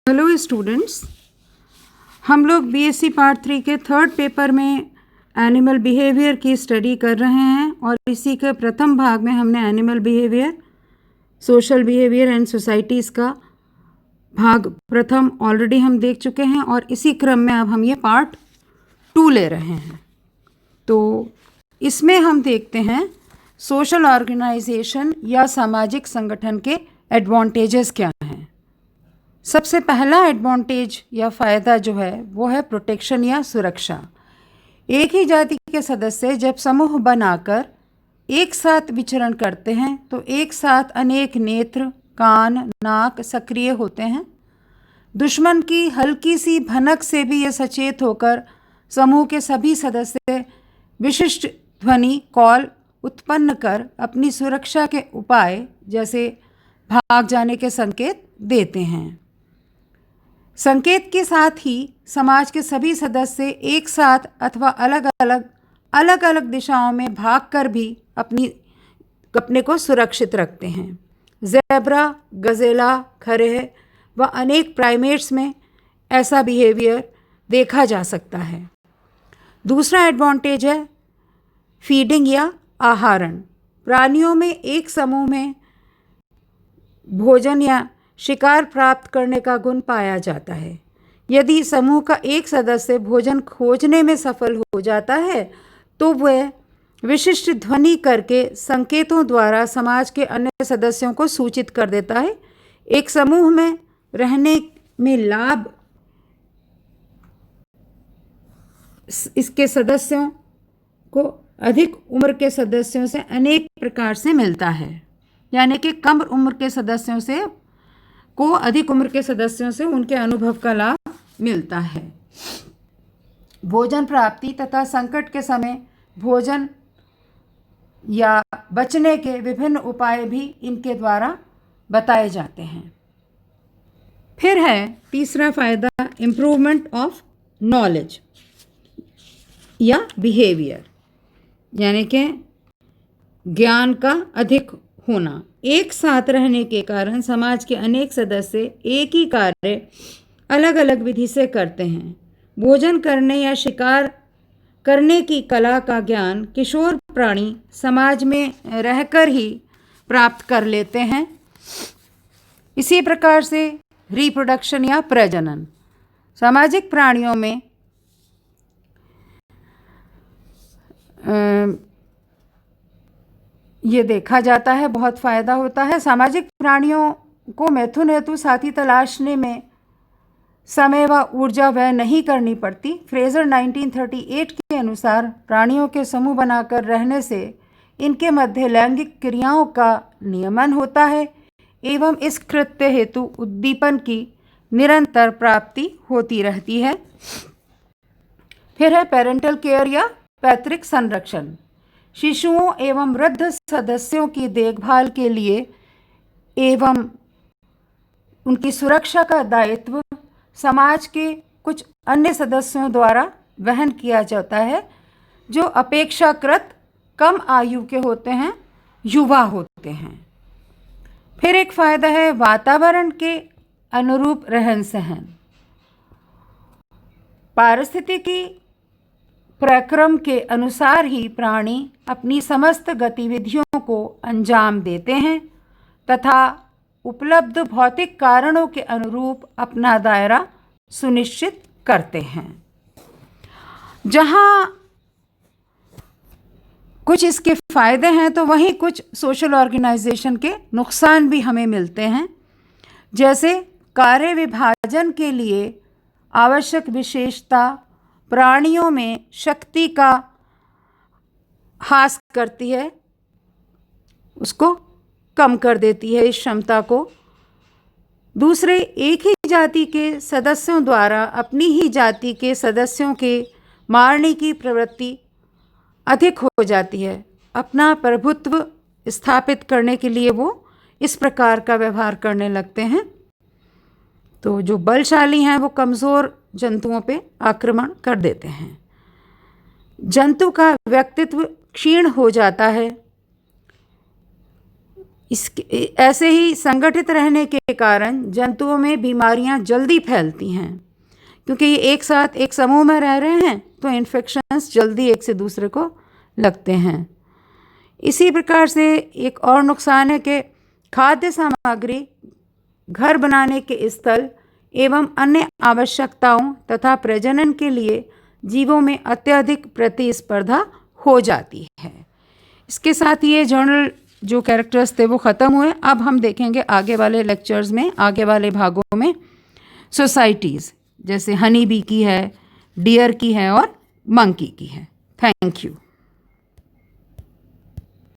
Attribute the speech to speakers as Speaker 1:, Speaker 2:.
Speaker 1: Hello students, हम लोग BSc part 3 के थर्ड पेपर में एनिमल बिहेवियर की स्टडी कर रहे हैं और इसी के प्रथम भाग में हमने animal behaviour, social behaviour and societies का भाग प्रथम ऑलरेडी हम देख चुके हैं और इसी क्रम में अब हम ये पार्ट 2 ले रहे हैं। तो इसमें हम देखते हैं सोशल ऑर्गेनाइजेशन या सामाजिक संगठन के एडवांटेजेस क्या हैं। सबसे पहला एडवांटेज या फ़ायदा जो है वो है प्रोटेक्शन या सुरक्षा। एक ही जाति के सदस्य जब समूह बनाकर एक साथ विचरण करते हैं तो एक साथ अनेक नेत्र, कान, नाक सक्रिय होते हैं। दुश्मन की हल्की सी भनक से भी ये सचेत होकर समूह के सभी सदस्य विशिष्ट ध्वनि कॉल उत्पन्न कर अपनी सुरक्षा के उपाय जैसे भाग जाने के संकेत देते हैं। संकेत के साथ ही समाज के सभी सदस्य एक साथ अथवा अलग अलग दिशाओं में भागकर भी अपने को सुरक्षित रखते हैं। ज़ेब्रा, गजेला, खरह व अनेक प्राइमेट्स में ऐसा बिहेवियर देखा जा सकता है। दूसरा एडवांटेज है फीडिंग या आहारण। प्राणियों में एक समूह में भोजन या शिकार प्राप्त करने का गुण पाया जाता है। यदि समूह का एक सदस्य भोजन खोजने में सफल हो जाता है तो वह विशिष्ट ध्वनि करके संकेतों द्वारा समाज के अन्य सदस्यों को सूचित कर देता है। एक समूह में रहने में लाभ इसके सदस्यों को अधिक उम्र के सदस्यों से अनेक प्रकार से मिलता है, यानी कि कम उम्र के सदस्यों से को अधिक उम्र के सदस्यों से उनके अनुभव का लाभ मिलता है। भोजन प्राप्ति तथा संकट के समय भोजन या बचने के विभिन्न उपाय भी इनके द्वारा बताए जाते हैं। फिर है तीसरा फायदा इम्प्रूवमेंट ऑफ नॉलेज या बिहेवियर, यानी कि ज्ञान का अधिक होना। एक साथ रहने के कारण समाज के अनेक सदस्य एक ही कार्य अलग अलग विधि से करते हैं। भोजन करने या शिकार करने की कला का ज्ञान किशोर प्राणी समाज में रहकर ही प्राप्त कर लेते हैं। इसी प्रकार से रिप्रोडक्शन या प्रजनन। सामाजिक प्राणियों में ये देखा जाता है बहुत फ़ायदा होता है। सामाजिक प्राणियों को मैथुन हेतु साथी तलाशने में समय व ऊर्जा व्यय नहीं करनी पड़ती। फ्रेजर 1938 के अनुसार प्राणियों के समूह बनाकर रहने से इनके मध्य लैंगिक क्रियाओं का नियमन होता है एवं इस कृत्य हेतु उद्दीपन की निरंतर प्राप्ति होती रहती है। फिर है पेरेंटल केयर या पैतृक संरक्षण। शिशुओं एवं वृद्ध सदस्यों की देखभाल के लिए एवं उनकी सुरक्षा का दायित्व समाज के कुछ अन्य सदस्यों द्वारा वहन किया जाता है जो अपेक्षाकृत कम आयु के होते हैं, युवा होते हैं। फिर एक फ़ायदा है वातावरण के अनुरूप रहन सहन। पारिस्थितिकी प्रक्रम के अनुसार ही प्राणी अपनी समस्त गतिविधियों को अंजाम देते हैं तथा उपलब्ध भौतिक कारणों के अनुरूप अपना दायरा सुनिश्चित करते हैं। जहाँ कुछ इसके फ़ायदे हैं तो वहीं कुछ सोशल ऑर्गेनाइजेशन के नुकसान भी हमें मिलते हैं। जैसे कार्य विभाजन के लिए आवश्यक विशेषता प्राणियों में शक्ति का ह्रास करती है, उसको कम कर देती है इस क्षमता को। दूसरे, एक ही जाति के सदस्यों द्वारा अपनी ही जाति के सदस्यों के मारने की प्रवृत्ति अधिक हो जाती है। अपना प्रभुत्व स्थापित करने के लिए वो इस प्रकार का व्यवहार करने लगते हैं। तो जो बलशाली हैं वो कमज़ोर जंतुओं पे आक्रमण कर देते हैं। जंतु का व्यक्तित्व क्षीण हो जाता है। इसके ऐसे ही संगठित रहने के कारण जंतुओं में बीमारियां जल्दी फैलती हैं, क्योंकि ये एक साथ एक समूह में रह रहे हैं तो इन्फेक्शंस जल्दी एक से दूसरे को लगते हैं। इसी प्रकार से एक और नुकसान है कि खाद्य सामग्री, घर बनाने के स्थल एवं अन्य आवश्यकताओं तथा प्रजनन के लिए जीवों में अत्यधिक प्रतिस्पर्धा हो जाती है। इसके साथ ये जर्नल जो कैरेक्टर्स थे वो ख़त्म हुए। अब हम देखेंगे आगे वाले लेक्चर्स में, आगे वाले भागों में सोसाइटीज़, जैसे हनी बी की है, डियर की है और मंकी की है। Thank you.